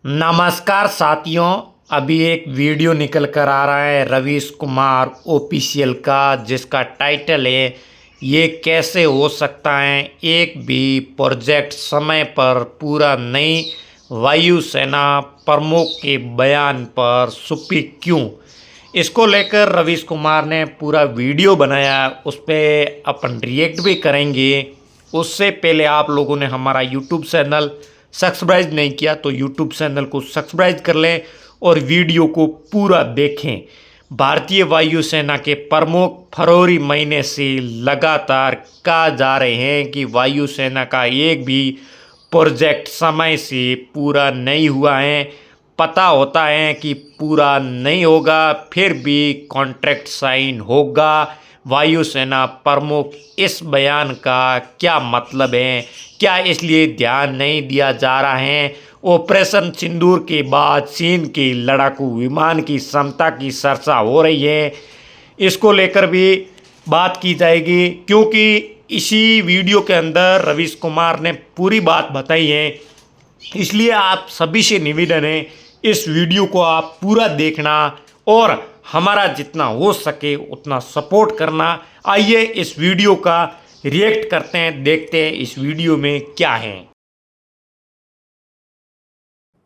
नमस्कार साथियों। अभी एक वीडियो निकल कर आ रहा है रवीश कुमार ऑफिशियल का, जिसका टाइटल है ये कैसे हो सकता है एक भी प्रोजेक्ट समय पर पूरा नहीं, वायुसेना प्रमुख के बयान पर सुप्री क्यों। इसको लेकर रवीश कुमार ने पूरा वीडियो बनाया, उस पर अपन रिएक्ट भी करेंगे। उससे पहले आप लोगों ने हमारा यूट्यूब चैनल सब्सक्राइब नहीं किया तो यूट्यूब चैनल को सब्सक्राइब कर लें और वीडियो को पूरा देखें। भारतीय वायुसेना के प्रमुख फरवरी महीने से लगातार कहा जा रहे हैं कि वायुसेना का एक भी प्रोजेक्ट समय से पूरा नहीं हुआ है। पता होता है कि पूरा नहीं होगा, फिर भी कॉन्ट्रैक्ट साइन होगा। वायुसेना प्रमुख इस बयान का क्या मतलब है, क्या इसलिए ध्यान नहीं दिया जा रहा है। ऑपरेशन सिंदूर के बाद चीन के लड़ाकू विमान की क्षमता की चर्चा हो रही है, इसको लेकर भी बात की जाएगी, क्योंकि इसी वीडियो के अंदर रवीश कुमार ने पूरी बात बताई है। इसलिए आप सभी से निवेदन है इस वीडियो को आप पूरा देखना और हमारा जितना हो सके उतना सपोर्ट करना। आइए इस वीडियो का रिएक्ट करते हैं, देखते हैं इस वीडियो में क्या है।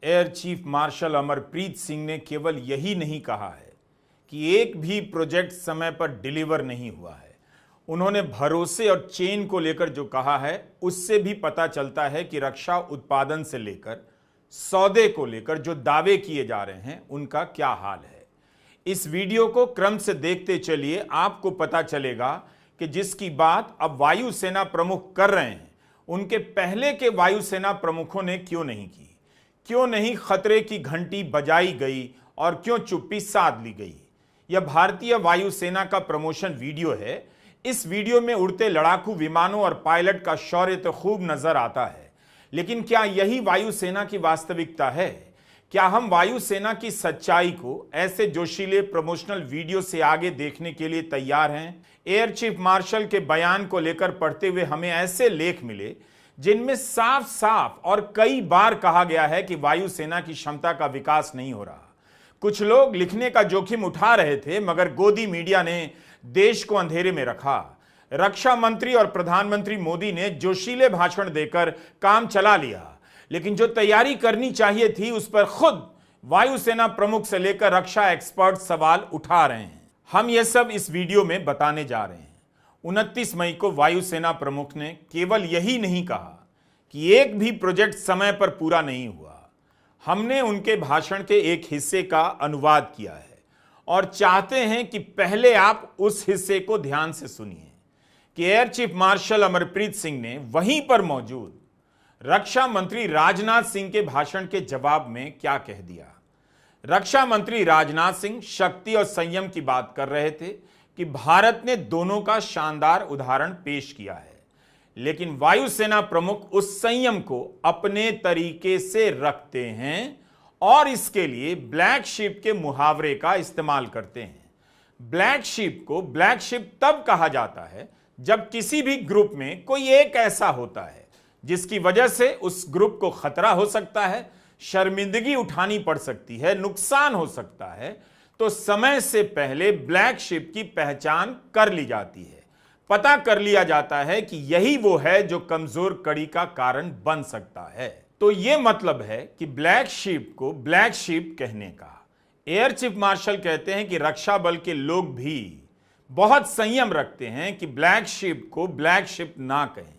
Air chief marshal Amarpreet Singh ने केवल यही नहीं कहा है कि एक भी प्रोजेक्ट समय पर डिलीवर नहीं हुआ है। उन्होंने भरोसे और चेन को लेकर जो कहा है उससे भी पता चलता है कि रक्षा उत्पादन से लेकर सौदे को लेकर जो दावे किए जा रहे हैं उनका क्या हाल है। इस वीडियो को क्रम से देखते चलिए, आपको पता चलेगा कि जिसकी बात अब वायुसेना प्रमुख कर रहे हैं उनके पहले के वायुसेना प्रमुखों ने क्यों नहीं की, क्यों नहीं खतरे की घंटी बजाई गई और क्यों चुप्पी साध ली गई। यह भारतीय वायुसेना का प्रमोशन वीडियो है। इस वीडियो में उड़ते लड़ाकू विमानों और पायलट का शौर्य तो खूब नजर आता है, लेकिन क्या यही वायुसेना की वास्तविकता है? क्या हम वायुसेना की सच्चाई को ऐसे जोशीले प्रमोशनल वीडियो से आगे देखने के लिए तैयार हैं? एयर चीफ मार्शल के बयान को लेकर पढ़ते हुए हमें ऐसे लेख मिले जिनमें साफ साफ और कई बार कहा गया है कि वायुसेना की क्षमता का विकास नहीं हो रहा। कुछ लोग लिखने का जोखिम उठा रहे थे, मगर गोदी मीडिया ने देश को अंधेरे में रखा। रक्षा मंत्री और प्रधानमंत्री मोदी ने जोशीले भाषण देकर काम चला लिया, लेकिन जो तैयारी करनी चाहिए थी उस पर खुद वायुसेना प्रमुख से लेकर रक्षा एक्सपर्ट सवाल उठा रहे हैं। हम यह सब इस वीडियो में बताने जा रहे हैं। 29 मई को वायुसेना प्रमुख ने केवल यही नहीं कहा कि एक भी प्रोजेक्ट समय पर पूरा नहीं हुआ। हमने उनके भाषण के एक हिस्से का अनुवाद किया है और चाहते हैं कि पहले आप उस हिस्से को ध्यान से सुनिए कि air chief marshal Amarpreet Singh ने वहीं पर मौजूद रक्षा मंत्री राजनाथ सिंह के भाषण के जवाब में क्या कह दिया। रक्षा मंत्री राजनाथ सिंह शक्ति और संयम की बात कर रहे थे कि भारत ने दोनों का शानदार उदाहरण पेश किया है, लेकिन वायुसेना प्रमुख उस संयम को अपने तरीके से रखते हैं और इसके लिए ब्लैक शिप के मुहावरे का इस्तेमाल करते हैं। ब्लैक शिप को ब्लैक शिप तब कहा जाता है जब किसी भी ग्रुप में कोई एक ऐसा होता है जिसकी वजह से उस ग्रुप को खतरा हो सकता है, शर्मिंदगी उठानी पड़ सकती है, नुकसान हो सकता है, तो समय से पहले ब्लैक शिप की पहचान कर ली जाती है। पता कर लिया जाता है कि यही वो है जो कमजोर कड़ी का कारण बन सकता है। तो यह मतलब है कि ब्लैक शिप को ब्लैक शिप कहने का। एयर चीफ मार्शल कहते हैं कि रक्षा बल के लोग भी बहुत संयम रखते हैं कि ब्लैक शिप को ब्लैक शिप ना कहें।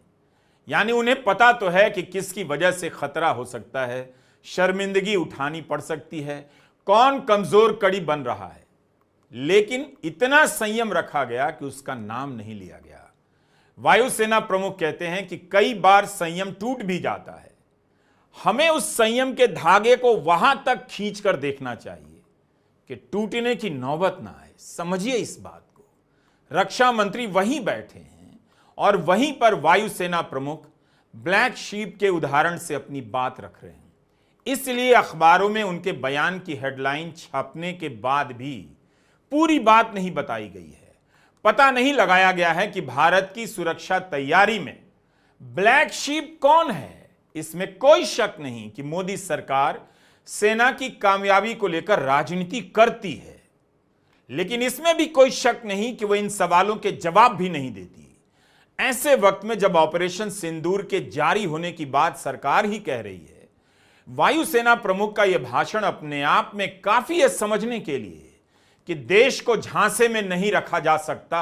यानी उन्हें पता तो है कि किसकी वजह से खतरा हो सकता है, शर्मिंदगी उठानी पड़ सकती है, कौन कमजोर कड़ी बन रहा है, लेकिन इतना संयम रखा गया कि उसका नाम नहीं लिया गया। वायुसेना प्रमुख कहते हैं कि कई बार संयम टूट भी जाता है। हमें उस संयम के धागे को वहां तक खींचकर देखना चाहिए कि टूटने की नौबत ना आए। समझिए इस बात को। रक्षा मंत्री वहीं बैठे हैं और वहीं पर वायुसेना प्रमुख ब्लैक शीप के उदाहरण से अपनी बात रख रहे हैं। इसलिए अखबारों में उनके बयान की हेडलाइन छपने के बाद भी पूरी बात नहीं बताई गई है। पता नहीं लगाया गया है कि भारत की सुरक्षा तैयारी में ब्लैक शीप कौन है। इसमें कोई शक नहीं कि मोदी सरकार सेना की कामयाबी को लेकर राजनीति करती है, लेकिन इसमें भी कोई शक नहीं कि वह इन सवालों के जवाब भी नहीं देती। ऐसे वक्त में जब ऑपरेशन सिंदूर के जारी होने की बात सरकार ही कह रही है, वायुसेना प्रमुख का यह भाषण अपने आप में काफी है समझने के लिए कि देश को झांसे में नहीं रखा जा सकता।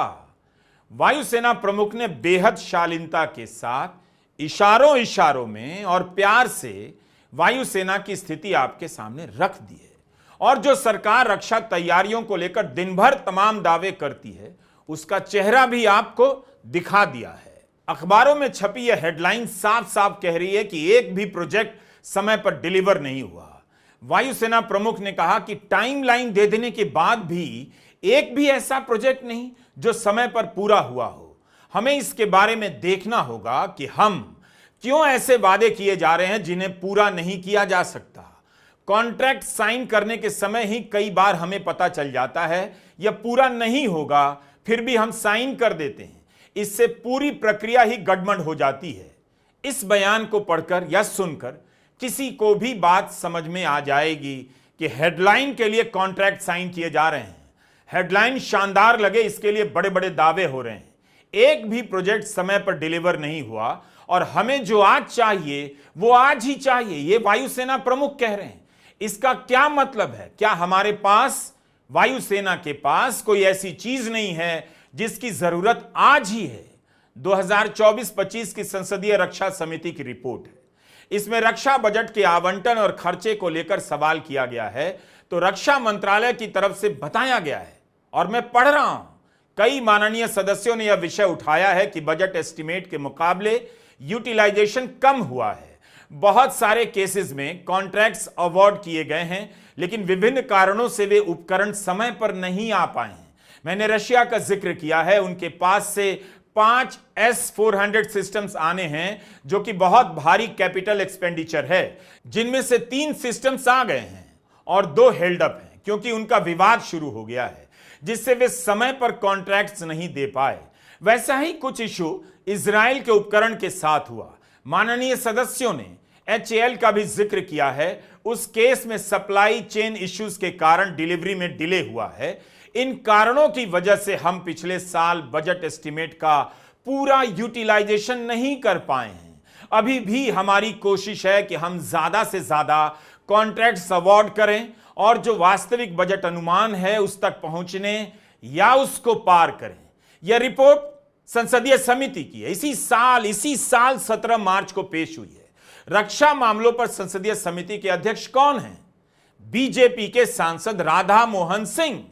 वायुसेना प्रमुख ने बेहद शालीनता के साथ इशारों में और प्यार से वायुसेना की स्थिति आपके सामने रख दी है, और जो सरकार रक्षा तैयारियों को लेकर दिन भर तमाम दावे करती है उसका चेहरा भी आपको दिखा दिया है। अखबारों में छपी यह हेडलाइन साफ साफ कह रही है कि एक भी प्रोजेक्ट समय पर डिलीवर नहीं हुआ। वायुसेना प्रमुख ने कहा कि टाइमलाइन दे देने के बाद भी एक भी ऐसा प्रोजेक्ट नहीं जो समय पर पूरा हुआ हो। हमें इसके बारे में देखना होगा कि हम क्यों ऐसे वादे किए जा रहे हैं जिन्हें पूरा नहीं किया जा सकता। कॉन्ट्रैक्ट साइन करने के समय ही कई बार हमें पता चल जाता है यह पूरा नहीं होगा, फिर भी हम साइन कर देते हैं। इससे पूरी प्रक्रिया ही गड़बड़ हो जाती है। इस बयान को पढ़कर या सुनकर किसी को भी बात समझ में आ जाएगी कि हेडलाइन के लिए कॉन्ट्रैक्ट साइन किए जा रहे हैं, हेडलाइन शानदार लगे इसके लिए बड़े बड़े दावे हो रहे हैं। एक भी प्रोजेक्ट समय पर डिलीवर नहीं हुआ और हमें जो आज चाहिए वो आज ही चाहिए, ये वायुसेना प्रमुख कह रहे हैं। इसका क्या मतलब है? क्या हमारे पास, वायुसेना के पास कोई ऐसी चीज नहीं है जिसकी जरूरत आज ही है? 2024-25 की संसदीय रक्षा समिति की रिपोर्ट है। इसमें रक्षा बजट के आवंटन और खर्चे को लेकर सवाल किया गया है। तो रक्षा मंत्रालय की तरफ से बताया गया है, और मैं पढ़ रहा हूं, कई माननीय सदस्यों ने यह विषय उठाया है कि बजट एस्टिमेट के मुकाबले यूटिलाइजेशन कम हुआ है। बहुत सारे केसेस में कॉन्ट्रैक्ट्स अवार्ड किए गए हैं, लेकिन विभिन्न कारणों से वे उपकरण समय पर नहीं आ पाए हैं। मैंने रशिया का जिक्र किया है, उनके पास से 5 S-400 सिस्टम्स आने हैं जो कि बहुत भारी कैपिटल एक्सपेंडिचर है, जिनमें से 3 सिस्टम्स आ गए हैं और 2 हेल्ड अप हैं क्योंकि उनका विवाद शुरू हो गया है, जिससे वे समय पर कॉन्ट्रैक्ट्स नहीं दे पाए। वैसा ही कुछ इशू इजराइल के उपकरण के साथ हुआ। माननीय सदस्यों ने HAL का भी जिक्र किया है। उस केस में सप्लाई चेन इश्यूज के कारण डिलीवरी में डिले हुआ है। इन कारणों की वजह से हम पिछले साल बजट एस्टिमेट का पूरा यूटिलाइजेशन नहीं कर पाए हैं। अभी भी हमारी कोशिश है कि हम ज्यादा से ज्यादा कॉन्ट्रैक्ट्स अवार्ड करें और जो वास्तविक बजट अनुमान है उस तक पहुंचने या उसको पार करें। यह रिपोर्ट संसदीय समिति की है, इसी साल 17 मार्च को पेश हुई है। रक्षा मामलों पर संसदीय समिति के अध्यक्ष कौन हैं? बीजेपी के सांसद राधा मोहन सिंह।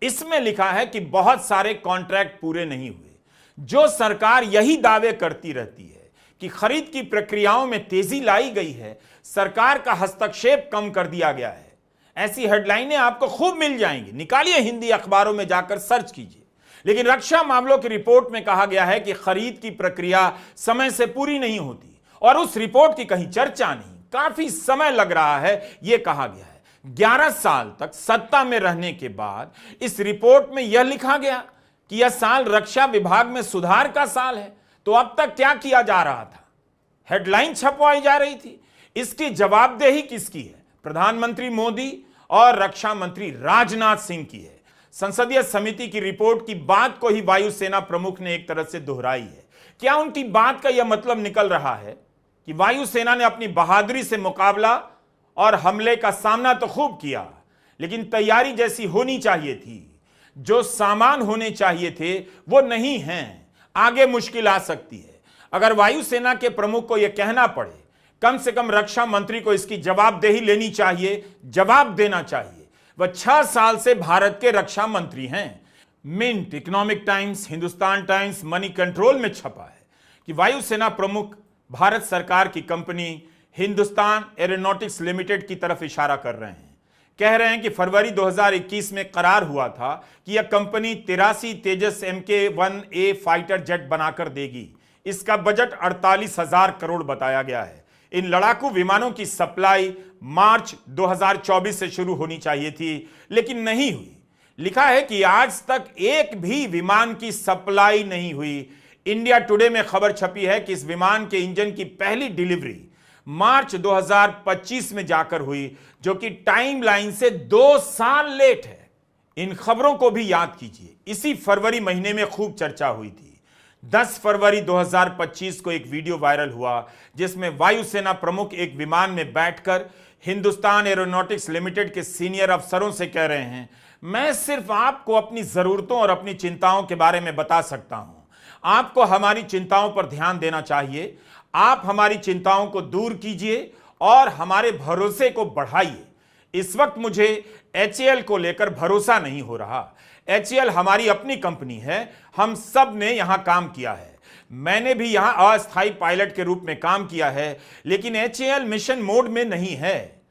इसमें लिखा है कि बहुत सारे कॉन्ट्रैक्ट पूरे नहीं हुए। जो सरकार यही दावे करती रहती है कि खरीद की प्रक्रियाओं में तेजी लाई गई है, सरकार का हस्तक्षेप कम कर दिया गया है, ऐसी हेडलाइनें आपको खूब मिल जाएंगी। निकालिए हिंदी अखबारों में जाकर सर्च कीजिए। लेकिन रक्षा मामलों की रिपोर्ट में कहा गया है कि खरीद की प्रक्रिया समय से पूरी नहीं होती, और उस रिपोर्ट की कहीं चर्चा नहीं। काफी समय लग रहा है, यह कहा गया है। 11 साल तक सत्ता में रहने के बाद इस रिपोर्ट में यह लिखा गया कि यह साल रक्षा विभाग में सुधार का साल है। तो अब तक क्या किया जा रहा था? हेडलाइन छपवाई जा रही थी। इसकी जवाबदेही किसकी है? प्रधानमंत्री मोदी और रक्षा मंत्री राजनाथ सिंह की है। संसदीय समिति की रिपोर्ट की बात को ही वायुसेना प्रमुख ने एक तरह से दोहराई है। क्या उनकी बात का यह मतलब निकल रहा है कि वायुसेना ने अपनी बहादुरी से मुकाबला और हमले का सामना तो खूब किया, लेकिन तैयारी जैसी होनी चाहिए थी, जो सामान होने चाहिए थे वो नहीं हैं, आगे मुश्किल आ सकती है? अगर वायुसेना के प्रमुख को यह कहना पड़े, कम से कम रक्षा मंत्री को इसकी जवाबदेही लेनी चाहिए, जवाब देना चाहिए। वह 6 साल से भारत के रक्षा मंत्री हैं। Mint, Economic Times, Hindustan Times, Moneycontrol में छपा है कि वायुसेना प्रमुख भारत सरकार की कंपनी हिंदुस्तान एरोनॉटिक्स लिमिटेड की तरफ इशारा कर रहे हैं। कह रहे हैं कि फरवरी 2021 में करार हुआ था कि यह कंपनी 83 तेजस MK-1A फाइटर जेट बनाकर देगी। इसका बजट 48,000 करोड़ बताया गया है। इन लड़ाकू विमानों की सप्लाई मार्च 2024 से शुरू होनी चाहिए थी, लेकिन नहीं हुई। लिखा है कि आज तक एक भी विमान की सप्लाई नहीं हुई। इंडिया टुडे में खबर छपी है कि इस विमान के इंजन की पहली डिलीवरी मार्च 2025 में जाकर हुई, जो कि टाइमलाइन से 2 साल लेट है। इन खबरों को भी याद कीजिए। इसी फरवरी महीने में खूब चर्चा हुई थी। 10 फरवरी 2025 को एक वीडियो वायरल हुआ जिसमें वायुसेना प्रमुख एक विमान में बैठकर हिंदुस्तान एरोनॉटिक्स लिमिटेड के सीनियर अफसरों से कह रहे हैं, मैं सिर्फ आपको अपनी जरूरतों और अपनी चिंताओं के बारे में बता सकता हूं। आपको हमारी चिंताओं पर ध्यान देना चाहिए। आप हमारी चिंताओं को दूर कीजिए और हमारे भरोसे को बढ़ाइए। इस वक्त मुझे HAL को लेकर भरोसा नहीं हो रहा। HAL हमारी अपनी कंपनी है। हम सब ने यहां काम किया है। मैंने भी यहां अस्थायी पायलट के रूप में काम किया है, लेकिन HAL मिशन मोड में नहीं है।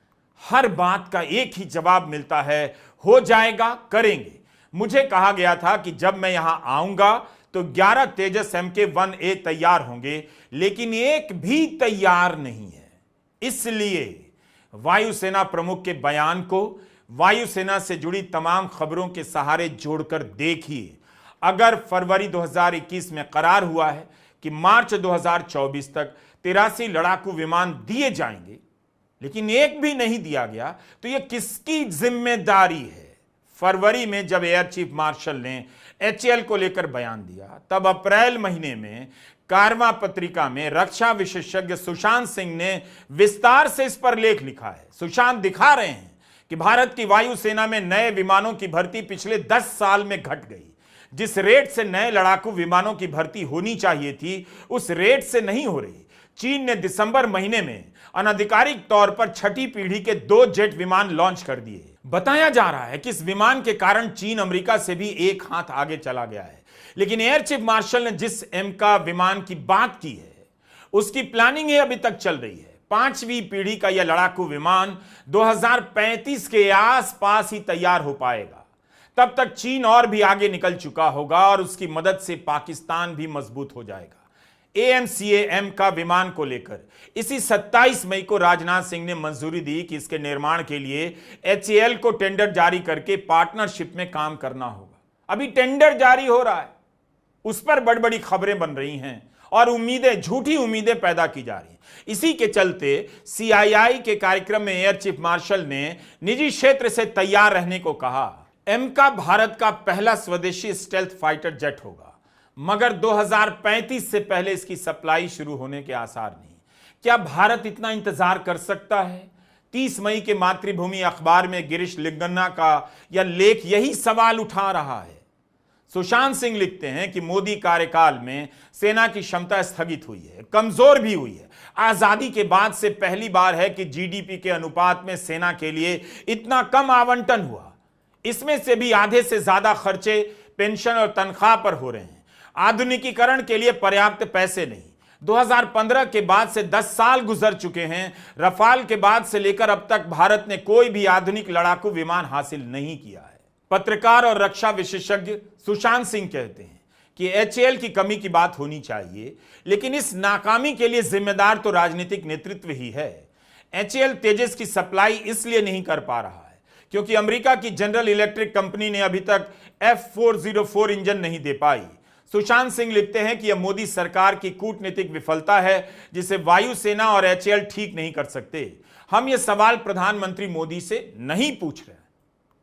हर बात का एक ही जवाब मिलता है, हो जाएगा, करेंगे। मुझे कहा गया था कि जब मैं यहां आऊंगा तो 11 तेजस Mk-1A तैयार होंगे, लेकिन एक भी तैयार नहीं है। इसलिए वायुसेना प्रमुख के बयान को वायुसेना से जुड़ी तमाम खबरों के सहारे जोड़कर देखिए। अगर फरवरी 2021 में करार हुआ है कि मार्च 2024 तक 83 लड़ाकू विमान दिए जाएंगे, लेकिन एक भी नहीं दिया गया, तो यह किसकी जिम्मेदारी है? फरवरी में जब एयर चीफ मार्शल ने HAL को लेकर बयान दिया, तब अप्रैल महीने में कारवां पत्रिका में रक्षा विशेषज्ञ सुशांत सिंह ने विस्तार से इस पर लेख लिखा है। सुशांत दिखा रहे हैं कि भारत की वायुसेना में नए विमानों की भर्ती पिछले 10 साल में घट गई। जिस रेट से नए लड़ाकू विमानों की भर्ती होनी चाहिए थी, उस रेट से नहीं हो रही। चीन ने दिसंबर महीने में अनधिकारिक तौर पर 6ठी पीढ़ी के 2 जेट विमान लॉन्च कर दिए। बताया जा रहा है कि इस विमान के कारण चीन अमेरिका से भी एक हाथ आगे चला गया है। लेकिन एयर चीफ मार्शल ने जिस का विमान की बात की है, उसकी प्लानिंग ही अभी तक चल रही है। 5वीं पीढ़ी का यह लड़ाकू विमान 2035 के आसपास ही तैयार हो पाएगा। तब तक चीन और भी आगे निकल चुका होगा और उसकी मदद से पाकिस्तान भी मजबूत हो जाएगा। AMCA-M का विमान को लेकर इसी 27 मई को राजनाथ सिंह ने मंजूरी दी कि इसके निर्माण के लिए HAL को टेंडर जारी करके पार्टनरशिप में काम करना होगा। अभी टेंडर जारी हो रहा है, उस पर बड़ी बड़ी खबरें बन रही हैं और उम्मीदें, झूठी उम्मीदें पैदा की जा रही हैं। इसी के चलते CII के कार्यक्रम में एयर चीफ मार्शल ने निजी क्षेत्र से तैयार रहने को कहा। M का भारत का पहला स्वदेशी स्टेल्थ फाइटर जेट होगा, मगर 2035 से पहले इसकी सप्लाई शुरू होने के आसार नहीं। क्या भारत इतना इंतजार कर सकता है? 30 मई के मातृभूमि अखबार में गिरीश लिंगन्ना का यह लेख यही सवाल उठा रहा है। सुशांत सिंह लिखते हैं कि मोदी कार्यकाल में सेना की क्षमता स्थगित हुई है, कमजोर भी हुई है। आजादी के बाद से पहली बार है कि GDP के अनुपात में सेना के लिए इतना कम आवंटन हुआ। इसमें से भी आधे से ज्यादा खर्चे पेंशन और तनख्वाह पर हो रहे हैं। आधुनिकीकरण के लिए पर्याप्त पैसे नहीं। 2015 के बाद से 10 साल गुजर चुके हैं। रफाल के बाद से लेकर अब तक भारत ने कोई भी आधुनिक लड़ाकू विमान हासिल नहीं किया है। पत्रकार और रक्षा विशेषज्ञ सुशांत सिंह कहते हैं कि HAL की कमी की बात होनी चाहिए, लेकिन इस नाकामी के लिए जिम्मेदार तो राजनीतिक नेतृत्व ही है। HAL तेजस की सप्लाई इसलिए नहीं कर पा रहा है क्योंकि अमेरिका की जनरल इलेक्ट्रिक कंपनी ने अभी तक F404 इंजन नहीं दे पाई। सुशांत सिंह लिखते हैं कि यह मोदी सरकार की कूटनीतिक विफलता है जिसे वायुसेना और HAL ठीक नहीं कर सकते। हम यह सवाल प्रधानमंत्री मोदी से नहीं पूछ रहे हैं।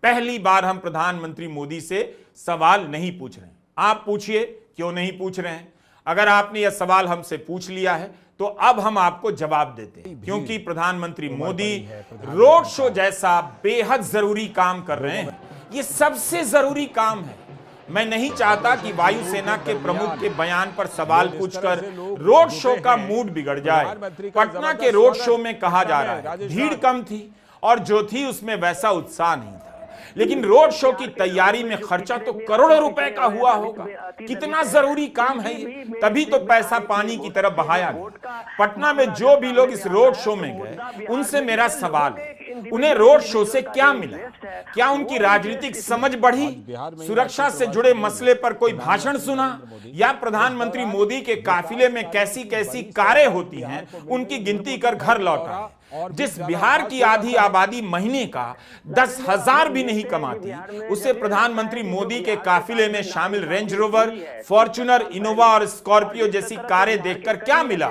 पहली बार हम प्रधानमंत्री मोदी से सवाल नहीं पूछ रहे हैं। आप पूछिए क्यों नहीं पूछ रहे हैं। अगर आपने यह सवाल हमसे पूछ लिया है तो अब हम आपको जवाब देते हैं, क्योंकि प्रधानमंत्री मोदी रोड शो जैसा बेहद जरूरी काम कर रहे हैं। यह सबसे जरूरी काम है। मैं नहीं चाहता कि वायुसेना के प्रमुख के बयान पर सवाल पूछकर रोड शो का मूड बिगड़ जाए। पटना के रोड शो में कहा जा रहा है भीड़ कम थी और जो थी उसमें वैसा उत्साह नहीं था, लेकिन रोड शो की तैयारी में खर्चा तो करोड़ों रुपए का हुआ होगा। कितना जरूरी काम है ये, तभी तो पैसा पानी की तरफ बहाया गया। पटना में जो भी लोग इस रोड शो में गए, उनसे मेरा सवाल है, उन्हें रोड शो से क्या मिला? क्या उनकी राजनीतिक समझ बढ़ी? सुरक्षा से जुड़े मसले पर कोई भाषण सुना? या प्रधानमंत्री मोदी के काफिले में कैसी कैसी कारें होती हैं उनकी गिनती कर घर लौटा है? जिस बिहार की आधी आबादी महीने का 10,000 भी नहीं कमाती, उसे प्रधानमंत्री मोदी के काफिले में शामिल रेंज रोवर, फॉर्च्यूनर, इनोवा और स्कॉर्पियो जैसी कारें देखकर क्या मिला?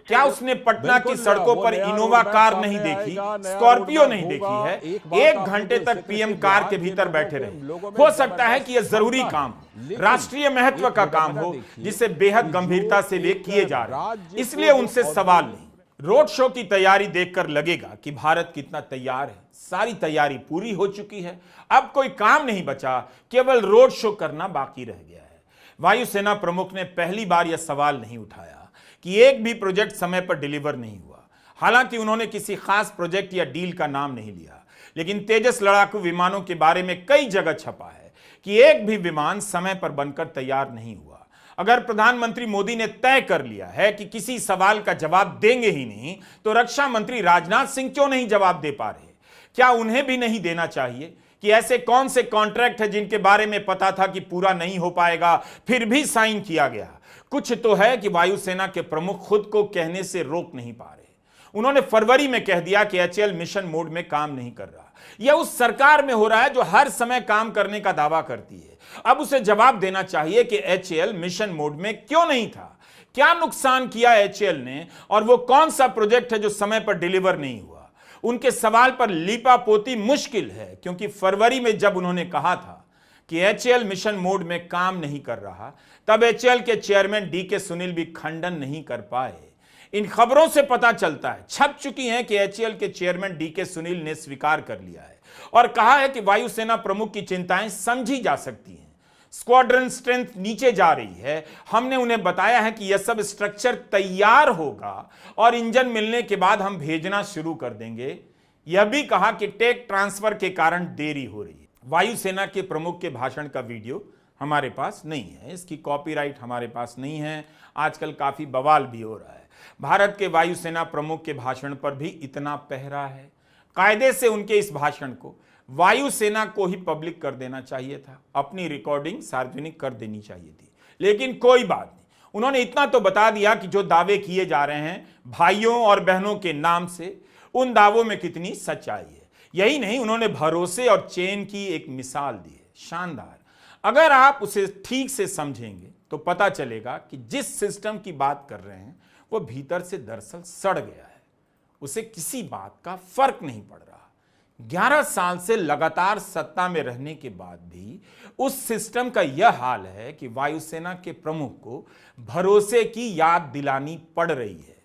क्या उसने पटना की सड़कों पर इनोवा कार नहीं देखी, स्कॉर्पियो नहीं देखी है? 1 घंटे तक पीएम कार के भीतर बैठे रहे। हो सकता है कि यह जरूरी काम, राष्ट्रीय महत्व का काम हो, जिसे बेहद गंभीरता से वे किए जा रहे, इसलिए उनसे सवाल नहीं। रोड शो की तैयारी देखकर लगेगा कि भारत कितना तैयार है। सारी तैयारी पूरी हो चुकी है, अब कोई काम नहीं बचा, केवल रोड शो करना बाकी रह गया है। वायुसेना प्रमुख ने पहली बार यह सवाल नहीं उठाया कि एक भी प्रोजेक्ट समय पर डिलीवर नहीं हुआ। हालांकि उन्होंने किसी खास प्रोजेक्ट या डील का नाम नहीं लिया, लेकिन तेजस लड़ाकू विमानों के बारे में कई जगह छपा है कि एक भी विमान समय पर बनकर तैयार नहीं हुआ। अगर प्रधानमंत्री मोदी ने तय कर लिया है कि किसी सवाल का जवाब देंगे ही नहीं, तो रक्षा मंत्री राजनाथ सिंह क्यों नहीं जवाब दे पा रहे? क्या उन्हें भी नहीं देना चाहिए कि ऐसे कौन से कॉन्ट्रैक्ट है जिनके बारे में पता था कि पूरा नहीं हो पाएगा, फिर भी साइन किया गया? कुछ तो है कि वायुसेना के प्रमुख खुद को कहने से रोक नहीं पा रहे। उन्होंने फरवरी में कह दिया कि एचएएल मिशन मोड में काम नहीं कर रहा। यह उस सरकार में हो रहा है जो हर समय काम करने का दावा करती है। अब उसे जवाब देना चाहिए कि एचएएल मिशन मोड में क्यों नहीं था, क्या नुकसान किया एचएएल ने, और वो कौन सा प्रोजेक्ट है जो समय पर डिलीवर नहीं हुआ। उनके सवाल पर लीपापोती मुश्किल है, क्योंकि फरवरी में जब उन्होंने कहा था कि एचएएल मिशन मोड में काम नहीं कर रहा, तब एचएएल के चेयरमैन डीके सुनील भी खंडन नहीं कर पाए। इन खबरों से पता चलता है, छप चुकी हैं, कि एचएएल के चेयरमैन डीके सुनील ने स्वीकार कर लिया है और कहा है कि वायुसेना प्रमुख की चिंताएं समझी जा सकती हैं। स्क्वाड्रन स्ट्रेंथ नीचे जा रही है। हमने उन्हें बताया है कि यह सब स्ट्रक्चर तैयार होगा और इंजन मिलने के बाद हम भेजना शुरू कर देंगे। यह भी कहा कि टेक ट्रांसफर के कारण देरी हो रही है। वायुसेना के प्रमुख के भाषण का वीडियो हमारे पास नहीं है, इसकी कॉपीराइट हमारे पास नहीं है। आजकल काफी बवाल भी हो रहा है। भारत के वायुसेना प्रमुख के भाषण पर भी इतना पहरा है। कायदे से उनके इस भाषण को वायुसेना को ही पब्लिक कर देना चाहिए था, अपनी रिकॉर्डिंग सार्वजनिक कर देनी चाहिए थी, लेकिन कोई बात नहीं। उन्होंने इतना तो बता दिया कि जो दावे किए जा रहे हैं भाइयों और बहनों के नाम से, उन दावों में कितनी सच्चाई है। यही नहीं, उन्होंने भरोसे और चैन की एक मिसाल दी है, शानदार। अगर आप उसे ठीक से समझेंगे तो पता चलेगा कि जिस सिस्टम की बात कर रहे हैं वो भीतर से दरअसल सड़ गया है। उसे किसी बात का फर्क नहीं पड़ रहा। 11 साल से लगातार सत्ता में रहने के बाद भी उस सिस्टम का यह हाल है कि वायुसेना के प्रमुख को भरोसे की याद दिलानी पड़ रही है।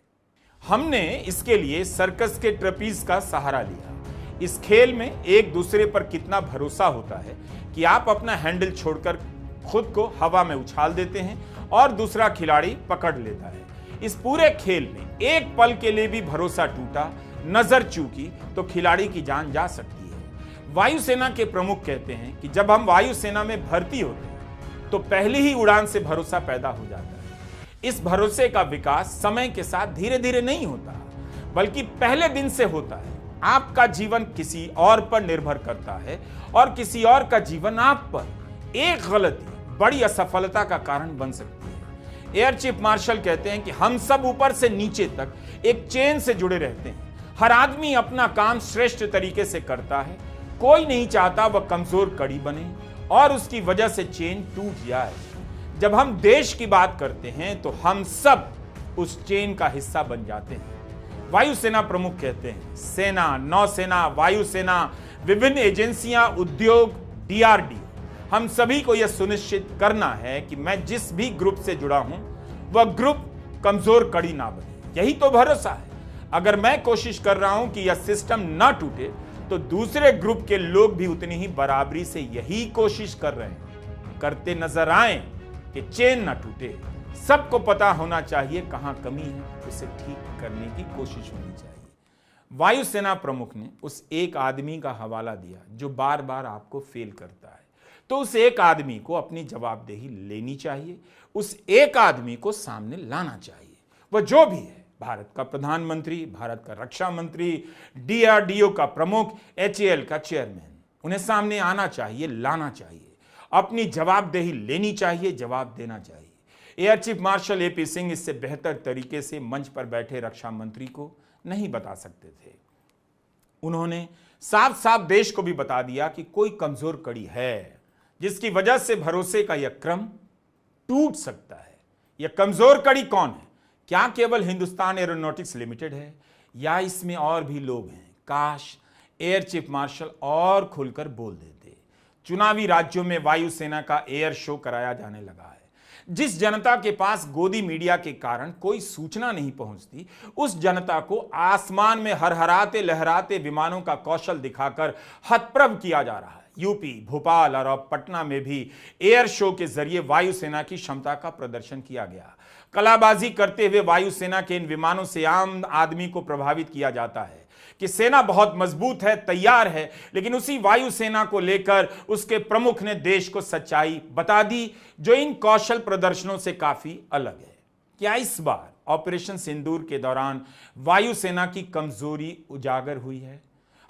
हमने इसके लिए सर्कस के ट्रपीज का सहारा लिया। इस खेल में एक दूसरे पर कितना भरोसा होता है कि आप अपना हैंडल छोड़कर खुद को हवा में उछाल देते हैं और दूसरा खिलाड़ी पकड़ लेता है। इस पूरे खेल में एक पल के लिए भी भरोसा टूटा, नजर चूकी, तो खिलाड़ी की जान जा सकती है। वायुसेना के प्रमुख कहते हैं कि जब हम वायुसेना में भर्ती होते हैं तो पहली ही उड़ान से भरोसा पैदा हो जाता है। इस भरोसे का विकास समय के साथ धीरे धीरे नहीं होता, बल्कि पहले दिन से होता है। आपका जीवन किसी और पर निर्भर करता है और किसी और का जीवन आप पर। एक गलती बड़ी असफलता का कारण बन सकती है। एयर चीफ मार्शल कहते हैं कि हम सब ऊपर से नीचे तक एक चेन से जुड़े रहते हैं। हर आदमी अपना काम श्रेष्ठ तरीके से करता है। कोई नहीं चाहता वह कमजोर कड़ी बने और उसकी वजह से चेन टूट जाए। जब हम देश की बात करते हैं तो हम सब उस चेन का हिस्सा बन जाते हैं। वायुसेना प्रमुख कहते हैं, सेना, नौसेना, वायुसेना, विभिन्न एजेंसियां, उद्योग, डीआरडीओ, हम सभी को यह सुनिश्चित करना है कि मैं जिस भी ग्रुप से जुड़ा हूं वह ग्रुप कमजोर कड़ी ना बने। यही तो भरोसा है। अगर मैं कोशिश कर रहा हूं कि यह सिस्टम ना टूटे तो दूसरे ग्रुप के लोग भी उतनी ही बराबरी से यही कोशिश कर रहे हैं, करते नजर आए कि चेन ना टूटे। सबको पता होना चाहिए कहां कमी है, उसे ठीक करने की कोशिश होनी चाहिए। वायुसेना प्रमुख ने उस एक आदमी का हवाला दिया जो बार बार आपको फेल करता है, तो उस एक आदमी को अपनी जवाबदेही लेनी चाहिए, उस एक आदमी को सामने लाना चाहिए। वह जो भी है, भारत का प्रधानमंत्री, भारत का रक्षा मंत्री, डीआरडीओ का प्रमुख, एचएएल का चेयरमैन, उन्हें सामने आना चाहिए, लाना चाहिए, अपनी जवाबदेही लेनी चाहिए, जवाब देना चाहिए। Air chief marshal AP Singh इससे बेहतर तरीके से मंच पर बैठे रक्षा मंत्री को नहीं बता सकते थे। उन्होंने साफ साफ देश को भी बता दिया कि कोई कमजोर कड़ी है जिसकी वजह से भरोसे का यह क्रम टूट सकता है। यह कमजोर कड़ी कौन है? क्या केवल हिंदुस्तान एरोनॉटिक्स लिमिटेड है या इसमें और भी लोग हैं? काश एयर चीफ मार्शल और खुलकर बोल देते। चुनावी राज्यों में वायुसेना का एयर शो कराया जाने लगा है। जिस जनता के पास गोदी मीडिया के कारण कोई सूचना नहीं पहुंचती, उस जनता को आसमान में हरहराते लहराते विमानों का कौशल दिखाकर हतप्रभ किया जा रहा है। यूपी, भोपाल और अब पटना में भी एयर शो के जरिए वायुसेना की क्षमता का प्रदर्शन किया गया। कलाबाजी करते हुए वायुसेना के इन विमानों से आम आदमी को प्रभावित किया जाता है कि सेना बहुत मजबूत है, तैयार है, लेकिन उसी वायुसेना को लेकर उसके प्रमुख ने देश को सच्चाई बता दी जो इन कौशल प्रदर्शनों से काफी अलग है। क्या इस बार ऑपरेशन सिंदूर के दौरान वायुसेना की कमजोरी उजागर हुई है?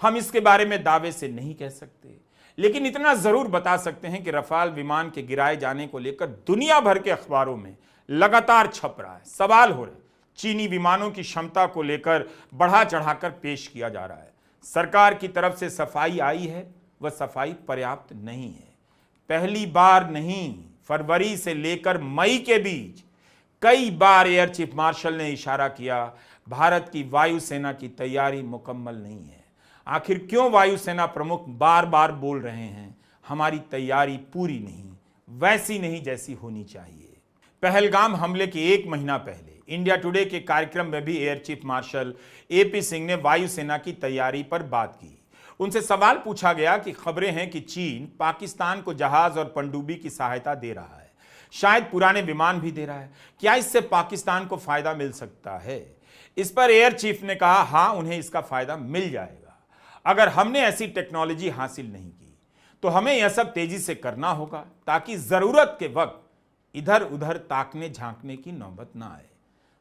हम इसके बारे में दावे से नहीं कह सकते, लेकिन इतना जरूर बता सकते हैं कि रफाल विमान के गिराए जाने को लेकर दुनिया भर के अखबारों में लगातार छप रहा है, सवाल हो रहे, चीनी विमानों की क्षमता को लेकर बढ़ा चढ़ाकर पेश किया जा रहा है। सरकार की तरफ से सफाई आई है, वह सफाई पर्याप्त नहीं है। पहली बार नहीं, फरवरी से लेकर मई के बीच कई बार एयर चीफ मार्शल ने इशारा किया भारत की वायुसेना की तैयारी मुकम्मल नहीं है। आखिर क्यों वायुसेना प्रमुख बार बार बोल रहे हैं हमारी तैयारी पूरी नहीं, वैसी नहीं जैसी होनी चाहिए? पहलगाम हमले के एक महीना पहले इंडिया टुडे के कार्यक्रम में भी air chief marshal AP Singh ने वायुसेना की तैयारी पर बात की। उनसे सवाल पूछा गया कि खबरें हैं कि चीन पाकिस्तान को जहाज और पनडुब्बी की सहायता दे रहा है, शायद पुराने विमान भी दे रहा है, क्या इससे पाकिस्तान को फायदा मिल सकता है? इस पर एयर चीफ ने कहा, हां, उन्हें इसका फायदा मिल जाएगा। अगर हमने ऐसी टेक्नोलॉजी हासिल नहीं की तो हमें यह सब तेजी से करना होगा ताकि जरूरत के वक्त इधर उधर ताकने झांकने की नौबत ना आए।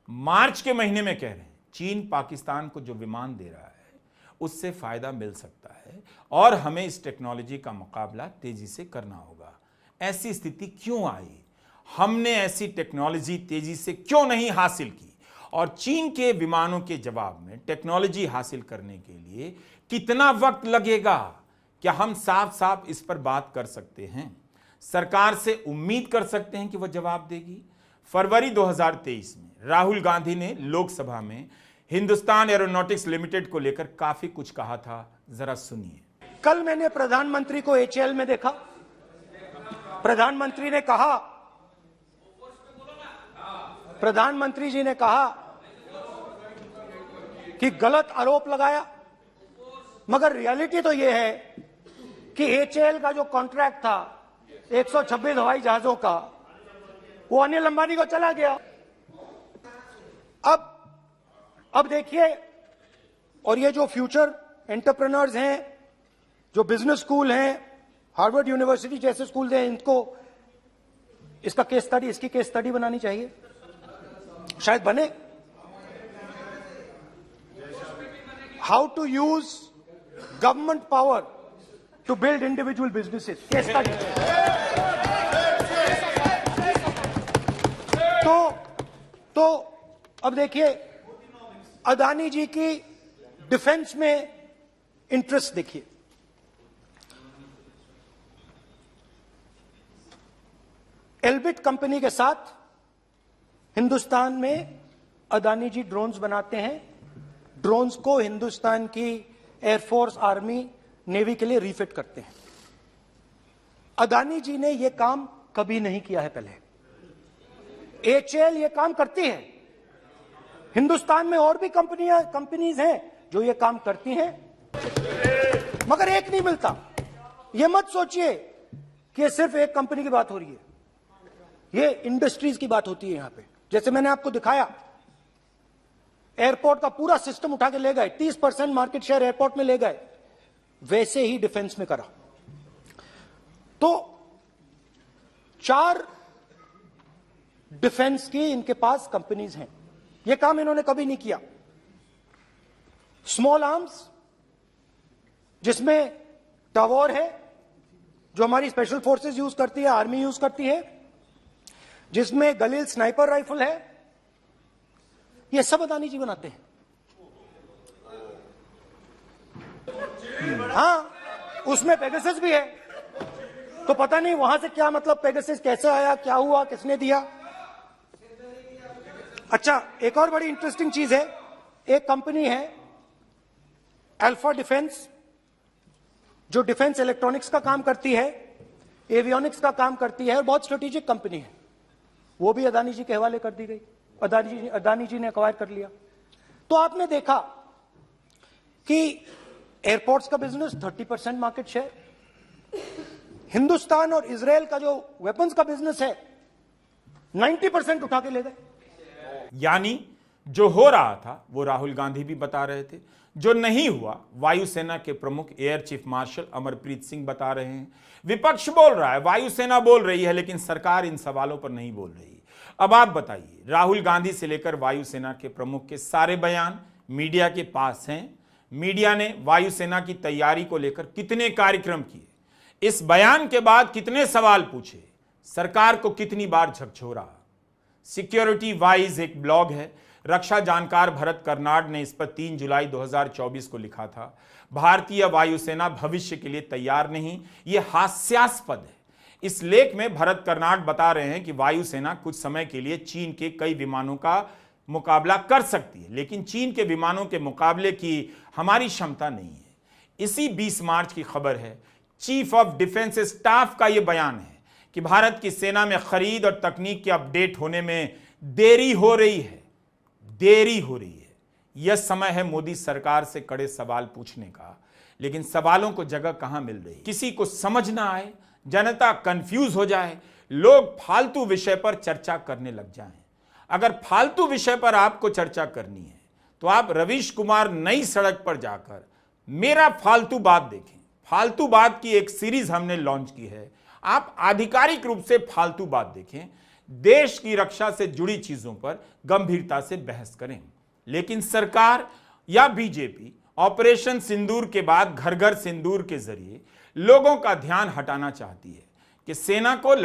मार्च के महीने में कह रहे हैं चीन पाकिस्तान को जो विमान दे रहा है उससे फायदा मिल सकता है और हमें इस टेक्नोलॉजी का मुकाबला तेजी से करना होगा। ऐसी स्थिति क्यों आई? हमने ऐसी टेक्नोलॉजी तेजी से क्यों नहीं हासिल की? और चीन के विमानों के जवाब में टेक्नोलॉजी हासिल करने के लिए कितना वक्त लगेगा? क्या हम साफ साफ इस पर बात कर सकते हैं? सरकार से उम्मीद कर सकते हैं कि वह जवाब देगी? फरवरी 2023 में राहुल गांधी ने लोकसभा में हिंदुस्तान एरोनॉटिक्स लिमिटेड को लेकर काफी कुछ कहा था, जरा सुनिए। कल मैंने प्रधानमंत्री को एचएएल में देखा। प्रधानमंत्री जी ने कहा कि गलत आरोप लगाया, मगर रियलिटी तो यह है कि एचएएल का जो कॉन्ट्रैक्ट था 126 हवाई जहाजों का, वो अनिल अंबानी को चला गया। अब देखिए, और ये जो फ्यूचर एंटरप्रेन्योर्स हैं, जो बिजनेस स्कूल हैं, हार्वर्ड यूनिवर्सिटी जैसे स्कूल हैं, इनको इसकी केस स्टडी बनानी चाहिए, शायद बने। How to use government power to build individual businesses, case study. तो अब देखिए, अदानी जी की डिफेंस में इंटरेस्ट देखिए। एल्बिट कंपनी के साथ हिंदुस्तान में अदानी जी ड्रोन्स बनाते हैं। ड्रोन्स को हिंदुस्तान की एयरफोर्स, आर्मी, नेवी के लिए रिफिट करते हैं। अदानी जी ने यह काम कभी नहीं किया है पहले। एचएएल ये काम करती है। हिंदुस्तान में और भी कंपनीज हैं जो ये काम करती हैं, मगर एक नहीं मिलता। ये मत सोचिए कि सिर्फ एक कंपनी की बात हो रही है, ये इंडस्ट्रीज की बात होती है यहां पे। जैसे मैंने आपको दिखाया, एयरपोर्ट का पूरा सिस्टम उठा के ले गए, 30% मार्केट शेयर एयरपोर्ट में ले गए, वैसे ही डिफेंस में करा। तो 4 डिफेंस की इनके पास कंपनीज हैं। यह काम इन्होंने कभी नहीं किया। स्मॉल आर्म्स, जिसमें टावर है जो हमारी स्पेशल फोर्सेस यूज करती है, आर्मी यूज करती है, जिसमें गलील स्नाइपर राइफल है, यह सब अदानी जी बनाते हैं। हाँ, उसमें पेगासस भी है। तो पता नहीं वहां से क्या मतलब, पेगासस कैसे आया, क्या हुआ, किसने दिया। अच्छा, एक और बड़ी इंटरेस्टिंग चीज है, एक कंपनी है अल्फा डिफेंस, जो डिफेंस इलेक्ट्रॉनिक्स का काम करती है, एवियोनिक्स का काम करती है, और बहुत स्ट्रेटेजिक कंपनी है। वो भी अदानी जी के हवाले कर दी गई, अदानी जी ने एक्वायर कर लिया। तो आपने देखा कि एयरपोर्ट्स का बिजनेस 30% मार्केट शेयर, हिंदुस्तान और इजराइल का जो वेपन्स का बिजनेस है 90% उठा के ले गए। यानी जो हो रहा था वो राहुल गांधी भी बता रहे थे, जो नहीं हुआ वायुसेना के प्रमुख air chief marshal Amarpreet Singh बता रहे हैं। विपक्ष बोल रहा है, वायुसेना बोल रही है, लेकिन सरकार इन सवालों पर नहीं बोल रही। अब आप बताइए, राहुल गांधी से लेकर वायुसेना के प्रमुख के सारे बयान मीडिया के पास हैं। मीडिया ने वायुसेना की तैयारी को लेकर कितने कार्यक्रम किए, इस बयान के बाद कितने सवाल पूछे, सरकार को कितनी बार झकझोरा। सिक्योरिटी वाइज एक ब्लॉग है, रक्षा जानकार भरत कर्नाड ने इस पर 3 जुलाई 2024 को लिखा था। भारतीय वायुसेना भविष्य के लिए तैयार नहीं, यह हास्यास्पद है। इस लेख में भरत कर्नाड बता रहे हैं कि वायुसेना कुछ समय के लिए चीन के कई विमानों का मुकाबला कर सकती है, लेकिन चीन के विमानों के मुकाबले की हमारी क्षमता नहीं है। इसी 20 मार्च की खबर है, चीफ ऑफ डिफेंस स्टाफ का यह बयान है कि भारत की सेना में खरीद और तकनीक के अपडेट होने में देरी हो रही है। यह समय है मोदी सरकार से कड़े सवाल पूछने का, लेकिन सवालों को जगह कहां मिल रही, किसी को समझ ना आए, जनता कंफ्यूज हो जाए, लोग फालतू विषय पर चर्चा करने लग जाएं। अगर फालतू विषय पर आपको चर्चा करनी है तो आप रवीश कुमार नई सड़क पर जाकर मेरा फालतू बात देखें। फालतू बात की एक सीरीज हमने लॉन्च की है, आप आधिकारिक रूप से फालतू बात देखें, देश की रक्षा से जुड़ी चीजों पर गंभीरता से बहस करें। लेकिन सरकार या बीजेपी ऑपरेशन सिंदूर के बाद घर घर सिंदूर के जरिए लोगों का ध्यान हटाना चाहती है कि सेना को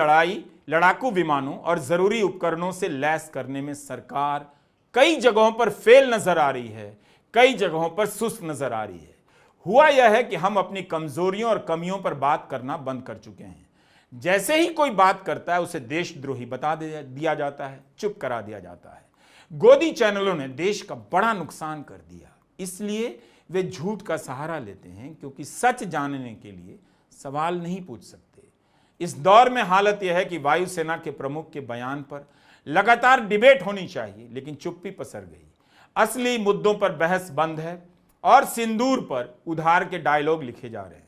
लड़ाकू विमानों और जरूरी उपकरणों से लैस करने में सरकार कई जगहों पर फेल नजर आ रही है, कई जगहों पर सुस्त नजर आ रही है। हुआ यह है कि हम अपनी कमजोरियों और कमियों पर बात करना बंद कर चुके हैं। जैसे ही कोई बात करता है उसे देशद्रोही बता दिया जाता है, चुप करा दिया जाता है। गोदी चैनलों ने देश का बड़ा नुकसान कर दिया, इसलिए वे झूठ का सहारा लेते हैं, क्योंकि सच जानने के लिए सवाल नहीं पूछ सकते। इस दौर में हालत यह है कि वायुसेना के प्रमुख के बयान पर लगातार डिबेट होनी चाहिए, लेकिन चुप्पी पसर गई। असली मुद्दों पर बहस बंद है और सिंदूर पर उधार के डायलॉग लिखे जा रहे हैं।